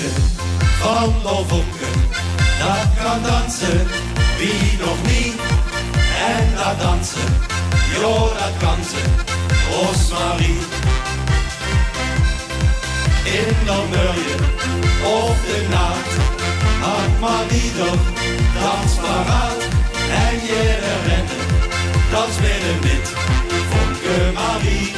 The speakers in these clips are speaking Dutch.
Marietje van Lovonken, dat kan dansen wie nog niet. En dat dansen, joh dat kan ze, Roosmarie. In de Murje of de naad, had Marie toch dansparaat. En je rennen, dans binnen met Vonke Marie.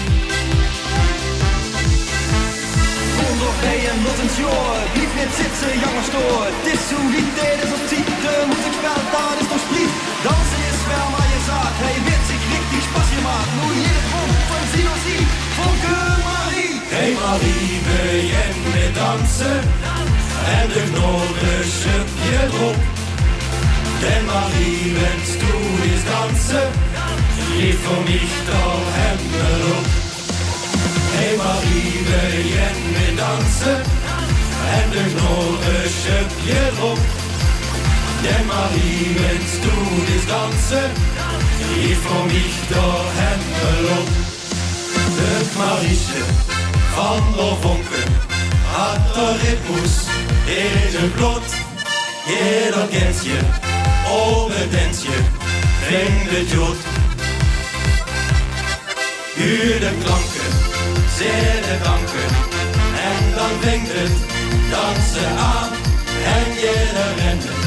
Nog bij en wat een joy, blijf niet zitten, jongens door. Het is zo niet tijdens of tiende, moet ik wel, daar is nog spriet. Dansen is wel maar je zaak, hij weet zich richtig spas gemaakt. Nu hier het rond van Zinozie, Vonke Marie. Hey Marie, wil je met dansen? En de Noordische je erop. Denn Marie, wenn's du is dansen, geef voor mich doch Hemmel op. Hey Marie, wil je met dansen? En de Noordische je erop. Denn Marie, wenn's du is dansen, geef voor mich doch Hemmel op. Het Marietje van Lovonken had de ritmus in het bloed. Jeder kent je, obedentje, ving de jod. Huur de klanken, zeer de danken, en dan vingt het dansen aan. En jeder rennen,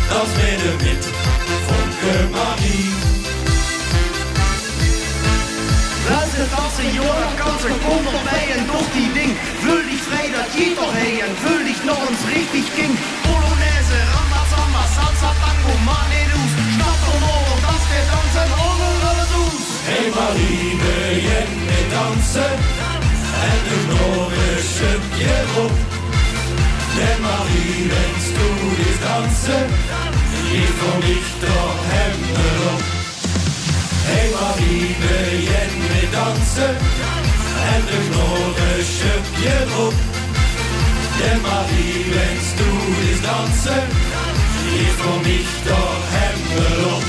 dans midden met Vonke Marie. Laat het dansen, joh, dat kan ze, kom nog bij en doch die ding. Vul dich vrij, dat je toch heen, en vul dich nog eens richtig king. Polonaise, Ramba, Samba, Salsa, Tango, Manedoes. Stap omhoog, das wir dansen, alles ons. Hey Marie, wil je met dansen? En de Noordische je op. Denn Marie, wenn's du is dansen, geef voor mich doch Hemmel op. Hey Marie, wil je met dansen? En de Noordische je op. Denn Marie, wenn's du is dansen, geef voor mich doch Hemmel op.